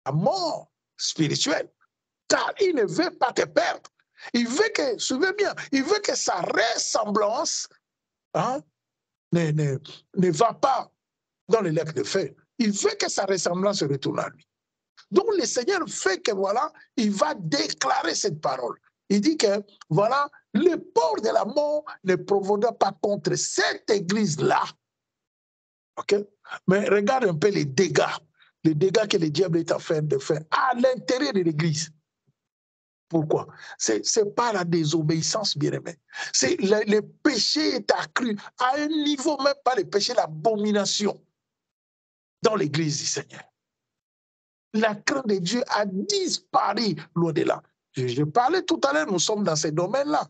la mort spirituelle, car il ne veut pas te perdre. Il veut que, suivez bien, il veut que sa ressemblance ne va pas dans les lacs de feu. Il veut que sa ressemblance se retourne à lui. Donc le Seigneur fait que voilà, il va déclarer cette parole. Il dit que voilà, le port de la mort ne provoquera pas contre cette église-là. Ok? Mais regarde un peu les dégâts que le diable est en train de faire à l'intérieur de l'église. Pourquoi? C'est pas la désobéissance, bien-aimé. C'est le péché est accru à un niveau, même pas le péché, l'abomination dans l'église du Seigneur. La crainte de Dieu a disparu loin de là. Je parlais tout à l'heure, nous sommes dans ces domaines-là.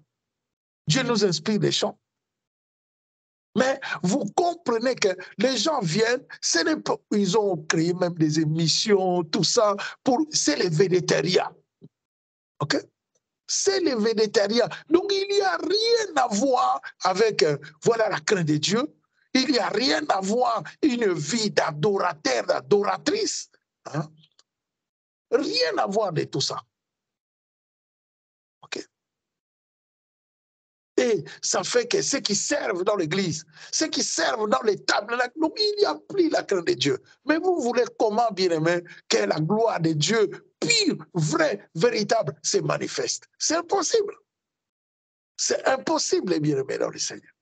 Dieu nous inspire des chants. Mais vous comprenez que les gens viennent, ils ont créé même des émissions, tout ça, c'est le végétariat. OK? C'est le végétariat. Donc il n'y a rien à voir avec voilà la crainte de Dieu. Il n'y a rien à voir une vie d'adorateur, d'adoratrice. Hein? Rien à voir de tout ça. OK? Et ça fait que ceux qui servent dans l'église, ceux qui servent dans les tables, donc il n'y a plus la crainte de Dieu. Mais vous voulez comment, bien aimé, que la gloire de Dieu, pure, vraie, véritable, se manifeste? C'est impossible. C'est impossible, bien aimé, dans le Seigneur.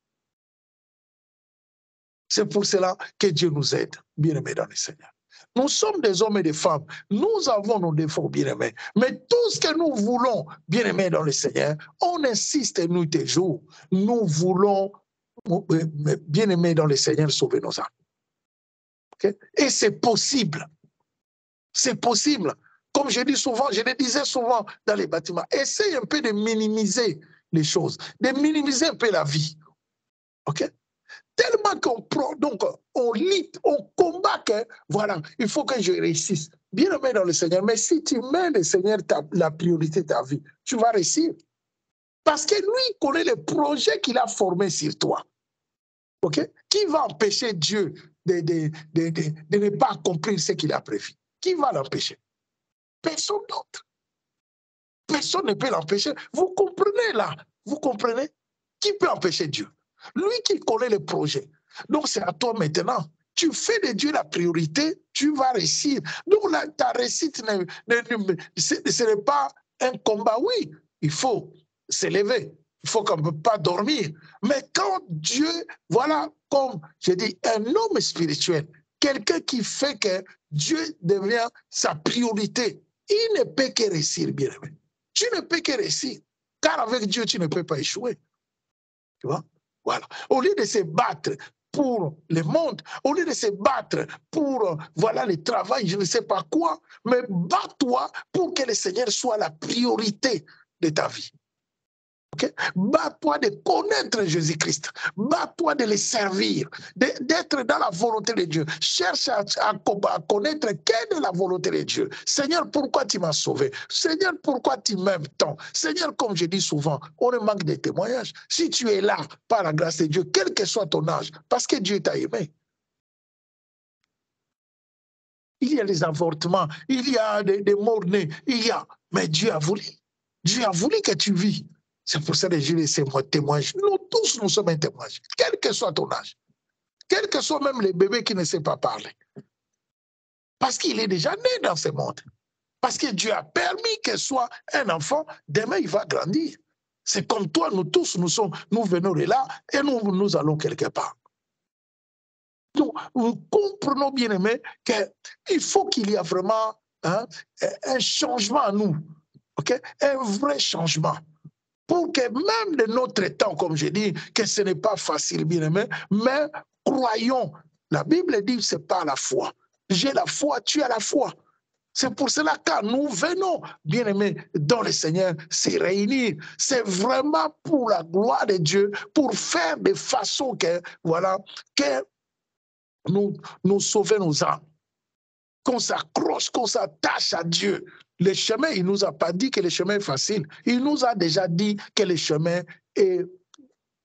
C'est pour cela que Dieu nous aide, bien aimé, dans le Seigneur. Nous sommes des hommes et des femmes. Nous avons nos défauts, bien-aimés. Mais tout ce que nous voulons, bien-aimés dans le Seigneur, on insiste nuit et jour. Nous voulons, bien-aimés dans le Seigneur, sauver nos âmes. Okay? Et c'est possible. C'est possible. Comme je dis souvent, je le disais souvent dans les bâtiments, essaye un peu de minimiser les choses, de minimiser un peu la vie. OK? Tellement qu'on prend, donc on lutte, on combat que, voilà, il faut que je réussisse. Bien aimé dans le Seigneur, mais si tu mets le Seigneur la priorité de ta vie, tu vas réussir. Parce que lui connaît le projet qu'il a formé sur toi. OK? Qui va empêcher Dieu de ne pas accomplir ce qu'il a prévu? Qui va l'empêcher? Personne d'autre. Personne ne peut l'empêcher. Vous comprenez là? Vous comprenez? Qui peut empêcher Dieu? Lui qui connaît le projet. Donc c'est à toi maintenant. Tu fais de Dieu la priorité, tu vas réussir. Donc là, ta réussite, ce n'est pas un combat. Oui, il faut s'élever. Il faut qu'on ne peut pas dormir. Mais quand Dieu, voilà, comme je dis, un homme spirituel, quelqu'un qui fait que Dieu devient sa priorité, il ne peut que réussir, bien aimé. Tu ne peux que réussir. Car avec Dieu, tu ne peux pas échouer. Tu vois? Voilà. Au lieu de se battre pour le monde, au lieu de se battre pour, voilà, le travail, je ne sais pas quoi, mais bats-toi pour que le Seigneur soit la priorité de ta vie. Okay? Bats-toi de connaître Jésus-Christ. Bats-toi de le servir, d'être dans la volonté de Dieu. Cherche à connaître quelle est la volonté de Dieu. Seigneur, pourquoi tu m'as sauvé? Seigneur, pourquoi tu m'aimes tant? Seigneur, comme je dis souvent, on manque de témoignages. Si tu es là, par la grâce de Dieu, quel que soit ton âge, parce que Dieu t'a aimé. Il y a les avortements, il y a des morts-nés, mais Dieu a voulu. Dieu a voulu que tu vis. C'est pour ça que je dis, c'est mon témoignage. Nous tous, nous sommes un témoignage, quel que soit ton âge, quel que soit même les bébés qui ne savent pas parler. Parce qu'il est déjà né dans ce monde. Parce que Dieu a permis qu'il soit un enfant, demain il va grandir. C'est comme toi, nous tous, nous venons de là et nous allons quelque part. Donc, nous comprenons bien aimé qu'il faut qu'il y ait vraiment un changement en nous. Okay? Un vrai changement. Pour que même de notre temps, comme je dis, que ce n'est pas facile, bien aimé, mais croyons. La Bible dit que ce n'est pas la foi. J'ai la foi, tu as la foi. C'est pour cela que nous venons, bien aimés, dans le Seigneur, se réunir. C'est vraiment pour la gloire de Dieu, pour faire de façon que, voilà, que nous sauver nos âmes. Qu'on s'accroche, qu'on s'attache à Dieu. Le chemin, il ne nous a pas dit que le chemin est facile. Il nous a déjà dit que le chemin est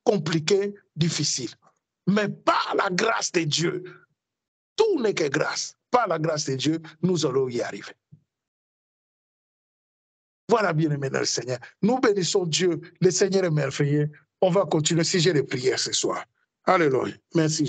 compliqué, difficile. Mais par la grâce de Dieu, tout n'est que grâce. Par la grâce de Dieu, nous allons y arriver. Voilà, bien-aimés dans le Seigneur. Nous bénissons Dieu. Le Seigneur est merveilleux. On va continuer le sujet de prière ce soir. Alléluia. Merci.